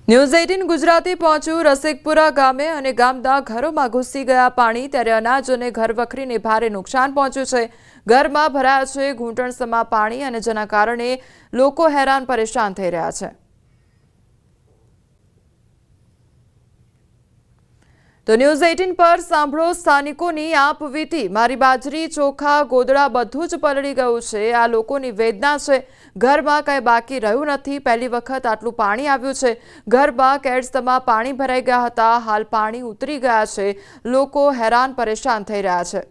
News 18 Gujarati પહોંચ્યું રસિકપુરા ગામે અને ગામના ઘરોમાં ઘૂસી ગયા પાણી। ત્યારે અનાજ અને ઘરવખરીને ભારે નુકસાન પહોંચ્યું છે। ઘરમાં ભરાયા છે ઘૂંટણસમા પાણી અને જેના કારણે લોકો હેરાન પરેશાન થઈ રહ્યા છે। तो न्यूज़ 18 पर सांभळो स्थानिकोनी आपवीती। मारी बाजरी चोखा गोदड़ा बधुं ज पलળી ગયું છે। आ लोकोनी वेदना છે। घरमां કંઈ બાકી રહ્યું નથી। પહેલી વખત આટલું પાણી આવ્યું છે। ઘરમાં કેડસમાં પાણી ભરાઈ ગયા હતા। હાલ પાણી ઉતરી ગયા છે। લોકો હેરાન પરેશાન થઈ રહ્યા છે।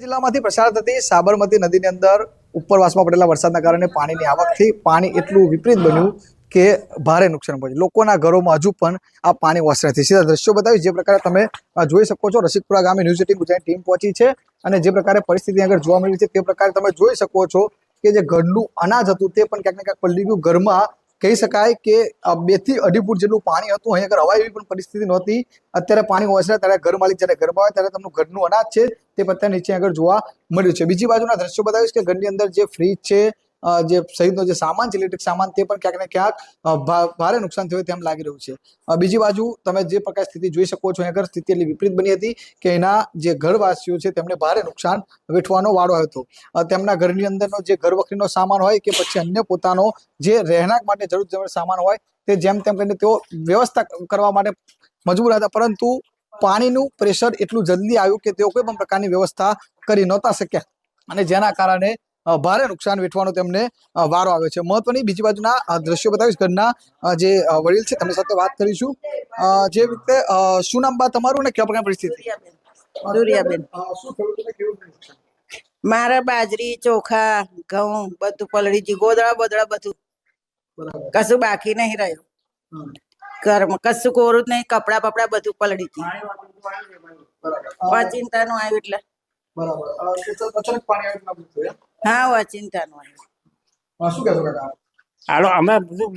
જિલ્લામાંથી પસાર થતી સાબરમતી નદીની અંદર ઉપરવાસમાં પડેલા વરસાદના કારણે પાણીની આવકથી પાણી એટલું વિપરીત બન્યું કે ભારે નુકસાન પહોંચ્યું। લોકોના ઘરોમાં હજુ પણ આ પાણી ઓસરે છે। સીધા દ્રશ્યો બતાવી જે પ્રકારે તમે જોઈ શકો છો। રસિકપુરા ગામે ન્યૂઝ 18 ગુજરાતી ટીમ પહોંચી છે અને જે પ્રકારે પરિસ્થિતિ આગળ જોવા મળી છે તે પ્રકારે તમે જોઈ શકો છો કે જે ઘરનું અનાજ હતું તે પણ ક્યાંક ને ક્યાંક પલળી ગયું। ઘરમાં કહી શકાય કે 2 થી 2.5 ફૂટ જેટલું પાણી હતું। અહીં આગળ હવા એવી પણ પરિસ્થિતિ નહોતી। અત્યારે પાણી ઓસરે ત્યારે ઘર માલિક જ્યારે ઘરમાં આવે ત્યારે તેમનું ઘરનું અનાજ છે તે પત્તા નીચે આગળ જોવા મળ્યું છે। બીજી બાજુના દ્રશ્યો બતાવીશ કે ઘરની અંદર જે ફ્રીજ છે જે સહિતનો જે સામાન છે ઇલેક્ટ્રિક સામાન તે પણ ક્યાંક ને ક્યાંક ભારે નુકસાન થયું તેમ લાગી રહ્યું છે। બીજી બાજુ તમે જે પ્રકાર સ્થિતિ જોઈ શકો છો આગળ સ્થિતિ એટલી વિપરીત બની હતી કે એના જે ઘરવાસીઓ છે તેમને ભારે નુકસાન વેઠવાનો વારો આવ્યો હતો। તેમના ઘરની અંદરનો જે ઘરવખરીનો સામાન હોય કે પછી અન્ય પોતાનો જે રહેણાંક માટે જરૂર સામાન હોય તે જેમ તેમ કરીને તેઓ વ્યવસ્થા કરવા માટે મજબૂર હતા, પરંતુ પાણીનું પ્રેશર એટલું જલ્દી આવ્યું કે તેઓ કોઈ પણ પ્રકારની વ્યવસ્થા કરી નહોતા શક્યા અને જેના કારણે ભારે નુકસાન વેઠવાનો તેમને વારો આવ્યો છે। મહત્વની બીજી બાજુના દ્રશ્યો બતાવીશ। ઘરના જે વડીલ છે તેમની સાથે વાત કરીશું। જે રીતે શું નામ બા તમારું ને કેવા પ્રકારની પરિસ્થિતિ? દુરિયાબેન, શું થયું તમે કેવું નુકસાન? મારા બાજરી ચોખા ઘઉં બધું પલળી ગયું। ગોદડા બોદડા બધું કશું બાકી નહીં રહ્યું। ઘરમાં કશું કોરું જ નહીં। કપડા બપડા બધું પલળી ગયું। અચિંતા નું આવ્યું એટલે અચાનક પાણી આવ્યું? હા, અચિંતા નું આવ્યું। શું કહેશો કાકા? હાલો, અમે બધું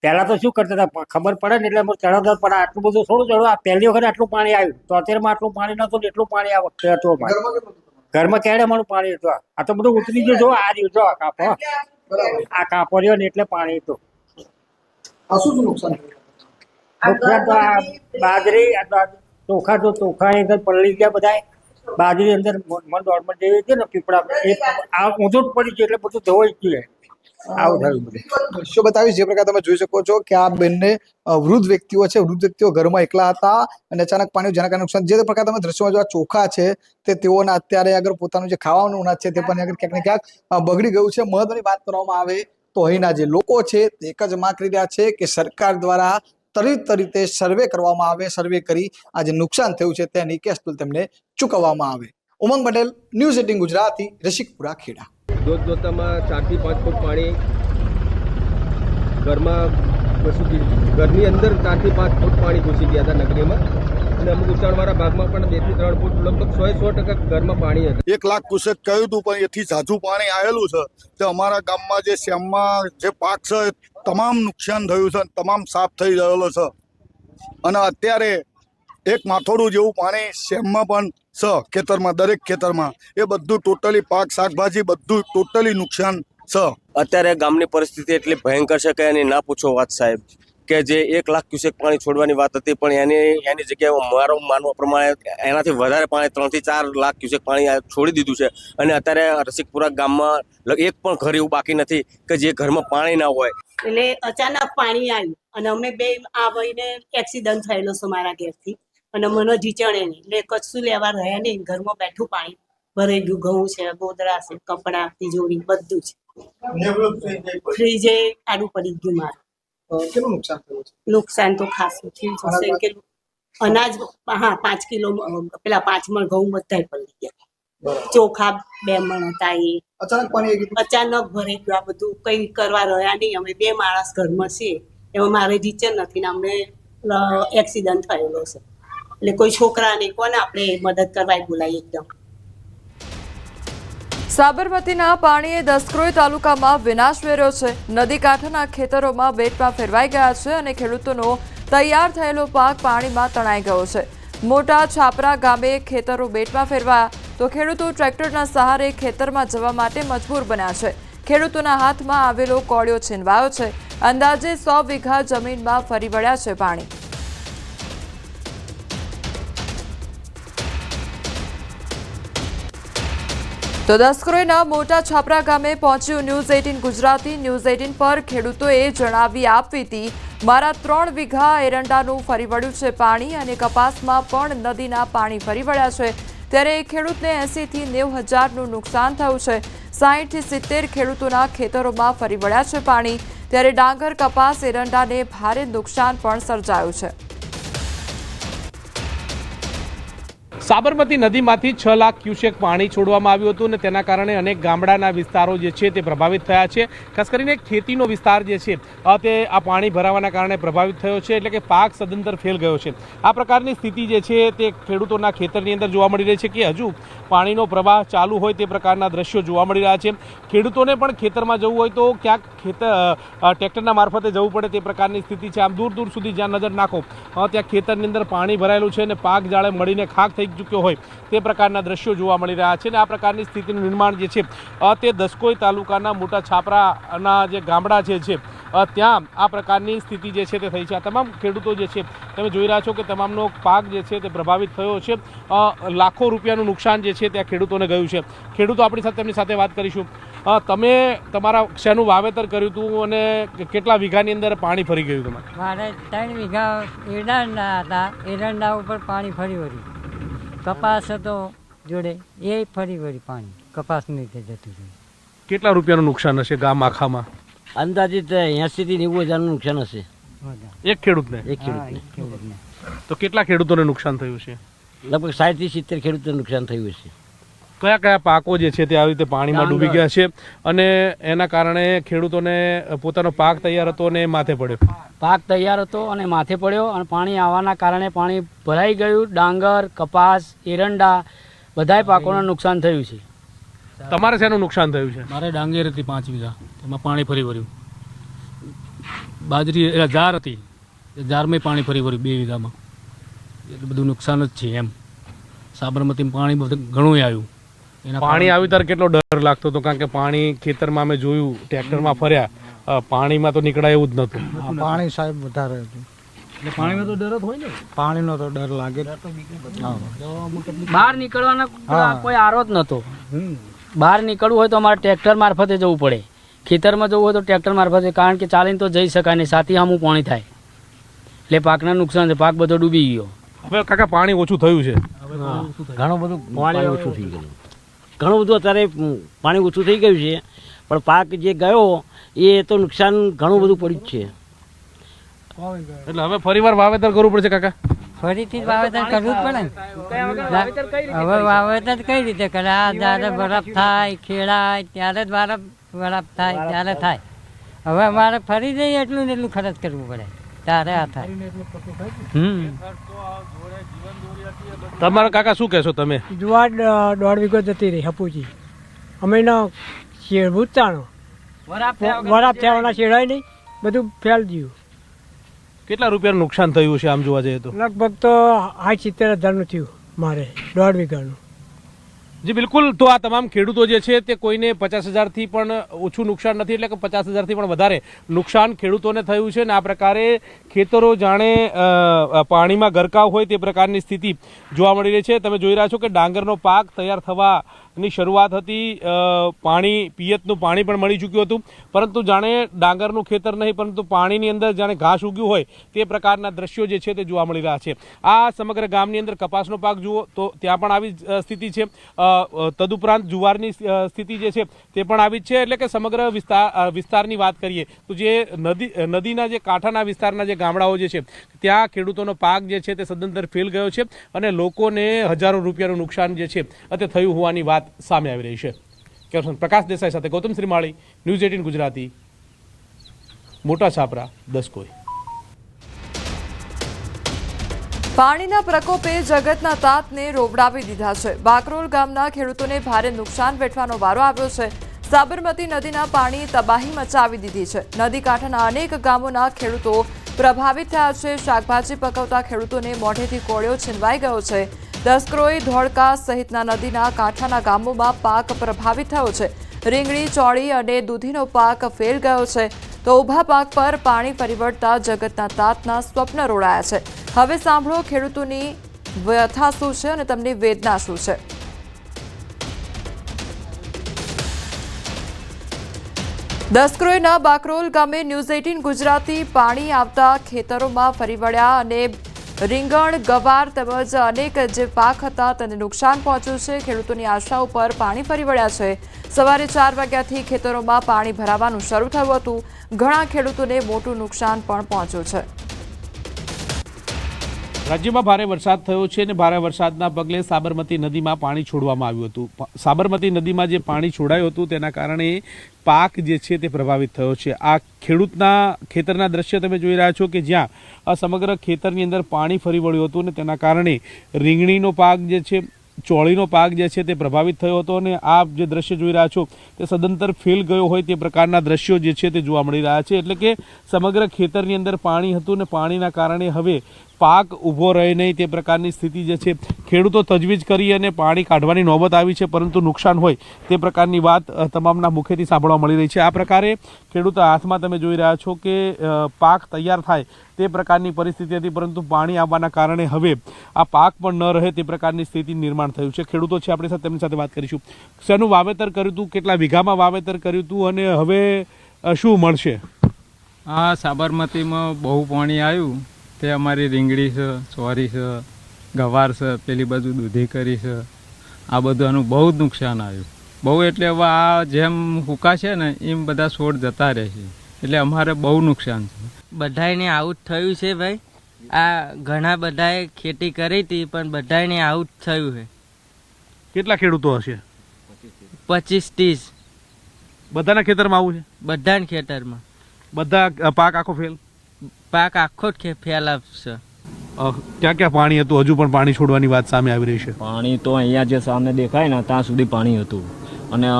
પહેલા તો શું કરતા હતા ખબર પડે ને એટલે અમે ચડાવતા, પણ આટલું બધું થોડું ચડો। આ પહેલી વખત આટલું પાણી આવ્યું તો અત્યારમાં આટલું પાણી નતું ને એટલું પાણી આ વખતે હતું। ઘરમાં ક્યારે મારું પાણી હતું? આ તો બધું ઉતરી ગયું। જો આ રહ્યું, જો આ કાપો, આ કાપો રહ્યો ને એટલે પાણી હતું। શું નુકસાન થયું? નુકસાન તો આ બાજરી ચોખા તો ચોખા અંદર પલળી ગયા બધા। બાજરી અંદર દોડમાં જેવી છે ને પીપળા આ ઊંધું પડી ગયું એટલે બધું ધોવાઈ ગયું। આવું થયું બધું। દ્રશ્યો બતાવીશ જે પ્રકાર તમે જોઈ શકો છો કે આ બંને વૃદ્ધ વ્યક્તિઓ છે। વૃદ્ધ વ્યક્તિઓ ઘરમાં એકલા હતા અને અચાનક પાણી જેના કારણે નુકસાન। જે પ્રકાર તમે દ્રશ્યોમાં જો આ ચોખા છે તે તેઓના અત્યારે આગળ પોતાનું જે ખાવાનું અનાજ છે તે પણ આગળ ક્યાંક ને ક્યાંક બગડી ગયું છે। મહત્વની વાત કરવામાં આવે તો અહીંના જે લોકો છે તે એક જ માંગ કરી રહ્યા છે કે સરકાર દ્વારા ત્વરિત રીતે સર્વે કરવામાં આવે। સર્વે કરી આ જે નુકસાન થયું છે તેની કેશ તેમને ચૂકવવામાં આવે। ઉમંગ પટેલ, ન્યૂઝ 18 ગુજરાતી, રસિકપુરા, ખેડા। જોતજોતામાં 4 થી 5 ફૂટ પાણી ઘરમાં ઘરની અંદર 4 થી 5 ફૂટ પાણી ઘૂસી ગયા હતા નગરીમાં અને અમુક ઉંચાણવાળા ભાગમાં પણ 2 થી 3 ફૂટ લગભગ 100% ઘરમાં પાણી હતું। 1 લાખ ક્યુસેક કહ્યું હતું પણ એથી ઝાઝું પાણી આવેલું છે તે અમારા ગામમાં જે શ્યામમાં જે પાક છે તમામ નુકસાન થયું છે, તમામ સાફ થઈ ગયેલો છે અને અત્યારે એક માથોડું જેવું પાણી શ્યામમાં પણ છે ખેતરમાં, દરેક ખેતરમાં એ બધું ટોટલી પાક શાકભાજી બધું ટોટલી નુકસાન છે। અત્યારે ગામની પરિસ્થિતિ એટલી ભયંકર છે કે એની ના પૂછો વાત સાહેબ, કે જે 1 લાખ ક્યુસેક પાણી છોડવાની વાત હતી પણ એની જગ્યાએ મારું માનવા પ્રમાણે એનાથી વધારે પાણી 3 થી 4 લાખ ક્યુસેક પાણી છોડી દીધું છે અને અત્યારે રસિકપુરા ગામમાં એક પણ ઘર એવું બાકી નથી કે જે ઘરમાં પાણી ના હોય। એટલે અચાનક પાણી આવ્યું અને અમે બે આ ભાઈને એક્સિડન્ટ થયેલો છે મારા ઘેરથી અને મને ઢીચણે નહીં એટલે કશું લેવા રહ્યા નહીં। ઘરમાં બેઠું પાણી ભરાઈ ગયું। ઘઉં છે, ગોદડા છે, કપડા, તિજોરી બધું છે। ફ્રીજે આડું પડી ગયું મારું। કેટલું નુકસાન થયું છે? નુકસાન તો ખાસું થયું છે કે અનાજ 5 કિલો પેલા 5 મણ ઘઉં બધા પડી ગયા। ચોખા 2 મણ હતા એ અચાનક પાણી અચાનક ભરાઈ ગયું। આ બધું કઈ કરવા રહ્યા નહીં। અમે 2 માણસ ઘરમાં છીએ એમાં મારે ઢીચણ નથી ને અમને એક્સિડન્ટ થયેલો છે એટલે કોઈ છોકરા નહીં કોને આપણે મદદ કરવા બોલાય એકદમ। સાબરમતીના પાણીએ દસક્રોઈ તાલુકામાં વિનાશ વેર્યો છે। નદી કાંઠાના ખેતરોમાં બેટમાં ફેરવાઈ ગયા છે અને ખેડૂતોનો તૈયાર થયેલો પાક પાણીમાં તણાઈ ગયો છે। મોટા છાપરા ગામે ખેતરો બેટમાં ફેરવાયા તો ખેડૂતો ટ્રેક્ટરના સહારે ખેતરમાં જવા માટે મજબૂર બન્યા છે। ખેડૂતોના હાથમાં આવેલો કોળિયો છીનવાયો છે. અંદાજે 100 વીઘા જમીનમાં ફરી વળ્યા છે પાણી. તો દસક્રોઈના મોટા છાપરા ગામે પહોંચ્યું ન્યૂઝ 18 ગુજરાતી. ન્યૂઝ 18 પર ખેડૂતોએ જણાવી આપવીતી મારા 3 વીઘા એરંડાનું ફરી વળ્યું છે પાણી અને કપાસમાં પણ નદીના પાણી ફરી વળ્યા છે. ત્યારે એક ખેડૂતને 80 થી 90 હજારનું નુકસાન થયું છે. 60 થી 70 ખેડૂતોના ખેતરોમાં ફરી વળ્યા છે પાણી. ત્યારે ડાંગર, કપાસ, એરંડાને ભારે નુકસાન પણ સર્જાયું છે. સાબરમતી નદીમાંથી 6 લાખ ક્યુસેક પાણી છોડવામાં આવ્યું હતું અને તેના કારણે અનેક ગામડાના વિસ્તારો જે છે તે પ્રભાવિત થયા છે. ખાસ કરીને ખેતીનો વિસ્તાર જે છે તે આ પાણી ભરાવાના કારણે પ્રભાવિત થયો છે, એટલે કે પાક સદંતર ફેલ ગયો છે. આ પ્રકારની સ્થિતિ જે છે તે ખેડૂતોના ખેતરની અંદર જોવા મળી રહી છે કે હજુ પાણીનો પ્રવાહ ચાલુ હોય તે પ્રકારના દ્રશ્યો જોવા મળી રહ્યા છે. ખેડૂતોને પણ ખેતરમાં જવું હોય તો ક્યાંક ટ્રેક્ટરના મારફતે જવું પડે તે પ્રકારની સ્થિતિ છે. આમ દૂર દૂર સુધી જ્યાં નજર નાખો ત્યાં ખેતરની અંદર પાણી ભરાયેલું છે અને પાક જાળે મળીને ખાક થઈ ચૂક્યો હોય તે પ્રકારના દ્રશ્યો જોવા મળી રહ્યા છે. અને આ પ્રકારની સ્થિતિનું નિર્માણ જે છે તે દસકોઈ તાલુકાના મોટા છાપરાના જે ગામડા છે ત્યાં આ પ્રકારની સ્થિતિ જે છે તે થઈ છે. આ તમામ ખેડૂતો જે છે તમે જોઈ રહ્યા છો કે તમામનો પાક જે છે તે પ્રભાવિત થયો છે. લાખો રૂપિયાનું નુકસાન જે છે તે આ ખેડૂતોને ગયું છે. ખેડૂતો આપણી સાથે તેમની સાથે વાત કરીશું. તમે તમારા શેનું વાવેતર કર્યું હતું અને કેટલા વીઘાની અંદર પાણી ફરી ગયું તમારે? મારે 3 વીઘા એરંડા હતા. એરંડા ઉપર પાણી ફરી વળ્યું. કપાસ હતો જોડે, એ ફરી વળી પાણી કપાસની રીતે જતું રહ્યું. કેટલા રૂપિયાનું નુકસાન હશે ગામ આખામાં? અંદાજિત 80 થી 90 હજારનું નુકસાન હશે એક ખેડૂતને. તો કેટલા ખેડૂતોને નુકસાન થયું છે? લગભગ 60 થી 70 ખેડૂતોને નુકસાન થયું હશે. કયા કયા પાકો જે છે તે આવી રીતે પાણીમાં ડૂબી ગયા છે અને એના કારણે ખેડૂતોને પોતાનો પાક તૈયાર હતો અને માથે પડ્યો? પાક તૈયાર હતો અને માથે પડ્યો અને પાણી આવવાના કારણે પાણી ભરાઈ ગયું. ડાંગર, કપાસ, એરંડા બધાય પાકોને નુકસાન થયું છે. તમારે શેનું નુકસાન થયું છે? મારે ડાંગર હતી 5 વીઘા, એમાં પાણી ફરી વળ્યું. બાજરી જાર હતી, જારમાં પાણી ફરી વળ્યું 2 વીઘામાં. એટલે બધું નુકસાન જ છે. એમ સાબરમતીમાં પાણી બધું ઘણું આવ્યું. પાણી આવ્યું ત્યારે કેટલો ડર લાગતો હતો? કારણ કે પાણી ખેતરમાં અમે જોયું, ટ્રેક્ટરમાં ફર્યા, પાણીમાં તો નીકળાય એવું જ નહોતું. પાણી સાહેબ વધારે હતું. એટલે પાણીનો તો ડર જ હોય ને. પાણીનો તો ડર લાગે. બહાર નીકળવાનો કોઈ આરો જ નહોતો. બહાર નીકળવું હોય તો અમારે ટ્રેક્ટર મારફતે જવું પડે. ખેતરમાં જવું હોય તો ટ્રેક્ટર મારફતે, કારણ કે ચાલીને તો જઈ શકાય નહીં. સાથી સામું પાણી થાય એટલે પાકને નુકસાન છે. પાક બધો ડૂબી ગયો. હવે કાકા પાણી ઓછું થયું છે? ઘણું બધું પાણી ઓછું થઈ ગયું. ઘણું બધું અત્યારે પાણી ઓછું થઈ ગયું છે, પણ પાક જે ગયો એ તો નુકસાન ઘણું બધું પડ્યું છે. એટલે હવે ફરીવાર વાવેતર કરવું પડશે કાકા? ફરીથી વાવેતર કરવું જ પડે ને. હવે વાવેતર કઈ રીતે કરે? આ જ્યારે બરફ થાય, ખેડાય ત્યારે જ બરફ થાય ત્યારે થાય. હવે અમારે ફરી જઈએ એટલું ને એટલું ખર્ચ કરવું પડે ત્યારે આ થાય. તમારા કાકા શું કહેશો તમે? જુવાર 1.5 વીઘો જતી રહી હપુજી. અમે ભૂતાણો વરાપ થવાના શેડાય નહીં, બધું ફેલ ગયું. કેટલા રૂપિયાનું નુકસાન થયું છે આમ જોવા જઈએ તો? લગભગ તો 60-70 હજારનું થયું મારે 1.5 વીઘાનું. જી બિલકુલ. તો આ તમામ ખેડૂતો જે છે તે કોઈને 50,000થી પણ ઓછું નુકસાન નથી, એટલે કે 50,000થી પણ વધારે નુકસાન ખેડૂતોને થયું છે. અને આ પ્રકારે ખેતરો જાણે પાણીમાં ગરકાવ હોય તે પ્રકારની સ્થિતિ જોવા મળી રહી છે. તમે જોઈ રહ્યા છો કે ડાંગરનો પાક તૈયાર થવાની શરૂઆત હતી. પાણી, પિયતનું પાણી પણ મળી ચૂક્યું હતું, પરંતુ જાણે ડાંગરનું ખેતર નહીં પરંતુ પાણીની અંદર જાણે ઘાસ ઉગ્યું હોય તે પ્રકારના દ્રશ્યો જે છે તે જોવા મળી રહ્યા છે. આ સમગ્ર ગામની અંદર કપાસનો પાક જુઓ તો ત્યાં પણ આવી સ્થિતિ છે. તદુપરાંત જુવારની સ્થિતિ જે છે તે પણ આવી જ છે. એટલે કે સમગ્ર વિસ્તારની વાત કરીએ તો જે નદીના જે કાંઠાના વિસ્તારના જે ગામડાઓ જે છે ત્યાં ખેડૂતોનો પાક જે છે તે સદંતર ફેલ ગયો છે અને લોકોને હજારો રૂપિયાનું નુકસાન જે છે તે થયું હોવાની વાત સામે આવી રહી છે. કેપ્ટન પ્રકાશ દેસાઈ સાથે ગૌતમ શ્રીમાળી, ન્યૂઝ 18 ગુજરાતી, મોટા છાપરા, દસકોઈ. પાણીના પ્રકોપે જગતના તાતને રોવડાવી દીધા છે. બાકરોલ ગામના ખેડૂતોને ભારે નુકસાન વેઠવાનો વારો આવ્યો છે. સાબરમતી નદીના પાણી તબાહી મચાવી દીધી છે. નદી કાંઠાના અનેક ગામોના ખેડૂતો પ્રભાવિત થયા છે. શાકભાજી પકવતા ખેડૂતોને મોઢેથી કોળિયો છીનવાઈ ગયો છે. દસક્રોઈ, ધોળકા સહિતના નદીના કાંઠાના ગામોમાં પાક પ્રભાવિત થયો છે. રીંગણી, ચોળી અને દૂધીનો પાક ફેલ ગયો છે તો ઊભા પાક પર પાણી ફરી વળતા જગતના તાતના સ્વપ્ન રોડાયા છે. હવે સાંભળો ખેડૂતોની વ્યથા શું છે અને તેમની વેદના શું છે. દસક્રોઈના બાકરોલ ગામે ન્યૂઝ 18 ગુજરાતી પાણી આવતા ખેતરોમાં ફરી વળ્યા અને રીંગણ, ગવાર તેમજ અનેક જે પાક હતા તેને નુકસાન પહોંચ્યું છે. ખેડૂતોની આશા ઉપર પાણી ફરી વળ્યા છે. સવારે 4 વાગ્યાથી ખેતરોમાં પાણી ભરાવાનું શરૂ થયું હતું. ઘણા ખેડૂતોને મોટું નુકસાન પણ પહોંચ્યું છે. રાજ્યમાં ભારે વરસાદ થયો છે અને ભારે વરસાદના પગલે સાબરમતી નદીમાં પાણી છોડવામાં આવ્યું હતું. સાબરમતી નદીમાં જે પાણી છોડાયું હતું તેના કારણે પાક જે છે તે પ્રભાવિત થયો છે. આ ખેડૂતના ખેતરના દ્રશ્ય તમે જોઈ રહ્યા છો કે જ્યાં આ સમગ્ર ખેતરની અંદર પાણી ફરી વળ્યું હતું અને તેના કારણે રીંગણીનો પાક જે છે, ચોળીનો પાક જે છે તે પ્રભાવિત થયો હતો અને આપ જે દ્રશ્ય જોઈ રહ્યા છો તે સદંતર ફેલ ગયો હોય તે પ્રકારના દ્રશ્યો જે છે તે જોવા મળી રહ્યા છે. એટલે કે સમગ્ર ખેતરની અંદર પાણી હતું અને પાણીના કારણે હવે પાક ઊભો રહે નહીં તે પ્રકારની સ્થિતિ જે છે ખેડૂતો તજવીજ કરી અને પાણી કાઢવાની નોબત આવી છે, પરંતુ નુકસાન હોય તે પ્રકારની વાત તમામના મુખેથી સાંભળવા મળી રહી છે. આ પ્રકારે ખેડૂતો હાથમાં તમે જોઈ રહ્યા છો કે પાક તૈયાર થાય તે પ્રકારની પરિસ્થિતિ હતી, પરંતુ પાણી આવવાના કારણે હવે આ પાક પણ ન રહે તે પ્રકારની સ્થિતિ નિર્માણ થયું છે. ખેડૂતો છે આપણી સાથે, તેમની સાથે વાત કરીશું. શેનું વાવેતર કર્યું હતું, કેટલા વીઘામાં વાવેતર કર્યું હતું અને હવે શું મળશે? આ સાબરમતીમાં બહુ પાણી આવ્યું તે અમારી રીંગણી છે, ચોરી છે, ગવાર છે, પેલી બાજુ દૂધી કરી છે, આ બધાનું બહુ જ નુકસાન આવ્યું. બહુ એટલે હવે આ જેમ હુકાશે ને એમ બધા છોડ જતા રહેશે, એટલે અમારે બહુ નુકસાન છે. બધાને આઉટ થયું છે ભાઈ. આ ઘણા બધાએ ખેતી કરી હતી પણ બધાને આઉટ થયું છે. કેટલા ખેડૂતો હશે? 25-30. બધાના ખેતરમાં આવું છે? બધાના ખેતરમાં. બધા પાક આખો ફેલ? પાક આખો જ ફેલ આપશે. ક્યાં ક્યાં પાણી હતું? હજુ પણ પાણી છોડવાની વાત સામે આવી રહી છે. પાણી તો અહીંયા જે સામે દેખાય ને ત્યાં સુધી પાણી હતું અને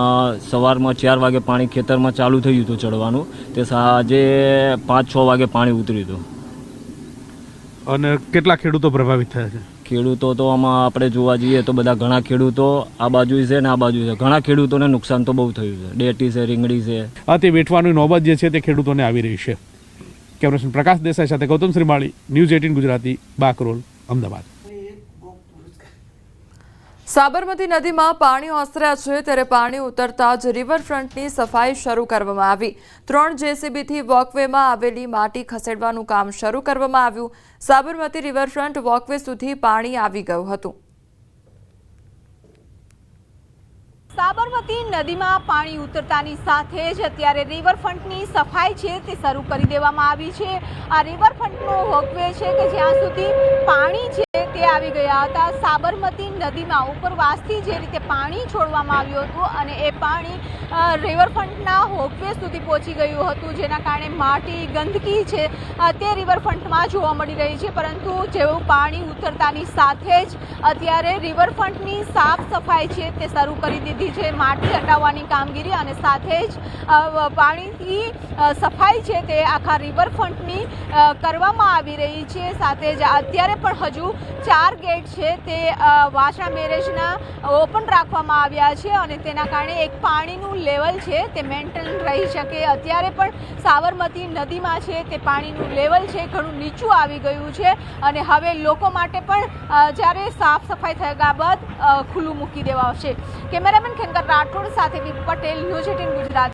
સવારમાં 4 વાગે પાણી ખેતરમાં ચાલુ થયું હતું ચડવાનું, તે સાંજે 5-6 વાગે પાણી ઉતર્યું હતું. અને કેટલા ખેડૂતો પ્રભાવિત થયા છે? ખેડૂતો તો આમાં આપણે જોવા જઈએ તો બધા ઘણા ખેડૂતો આ બાજુ છે ને આ બાજુ છે, ઘણા ખેડૂતોને નુકસાન તો બહુ થયું છે. ડેટી છે, રીંગણી છે, તે વેઠવાની નોબત જે છે તે ખેડૂતોને આવી રહી છે. કેમેરામેન પ્રકાશ દેસાઈ સાથે ગૌતમ શ્રીમાળી, ન્યૂઝ 18 ગુજરાતી, બાકરોલ, અમદાવાદ. સાબરમતી નદીમાં પાણી ઓસર્યા છે ત્યારે પાણી ઉતરતા જ રિવરફ્રન્ટની સફાઈ શરૂ કરવામાં આવી. 3 JCBથી વોકવેમાં આવેલી માટી ખસેડવાનું કામ શરૂ કરવામાં આવ્યું. સાબરમતી રિવરફ્રન્ટ વોકવે સુધી પાણી આવી ગયું હતું. સાબરમતી નદીમાં પાણી ઉતરતાની સાથે જ અત્યારે રિવરફ્રન્ટની સફાઈ છે તે શરૂ કરી દેવામાં આવી છે. આ રિવરફ્રન્ટનો વોકવે છે કે જ્યાં સુધી પાણી છે તે આવી ગયા હતા. સાબરમતી નદીમાં ઉપરવાસથી જે રીતે પાણી છોડવામાં આવ્યું હતું અને એ પાણી રિવરફ્રન્ટના વોકવે સુધી પહોંચી ગયું હતું, જેના કારણે માટી, ગંદકી છે તે રિવરફ્રન્ટમાં જોવા મળી રહી છે. પરંતુ જેવું પાણી ઉતરતાની સાથે જ અત્યારે રિવરફ્રન્ટની સાફ સફાઈ છે તે શરૂ કરી દીધી છે. માટી હટાવવાની કામગીરી અને સાથે જ પાણીથી સફાઈ છે તે આખા રિવરફ્રન્ટની કરવામાં આવી રહી છે. સાથે જ અત્યારે પણ હજુ 4 ગેટ છે તે વાસણા બેરેજના ઓપન રાખવામાં આવ્યા છે અને તેના કારણે એક પાણીનું લેવલ છે તે મેન્ટેન રહી શકે. અત્યારે પણ સાબરમતી નદીમાં છે તે પાણીનું લેવલ છે ઘણું નીચું આવી ગયું છે અને હવે લોકો માટે પણ જ્યારે સાફ સફાઈ થયા બાદ ખુલ્લું મૂકી દેવાશે. કેમેરામેન ખેનકર રાઠોડ સાથે વિપ પટેલ, ન્યૂઝ 18 ગુજરાત.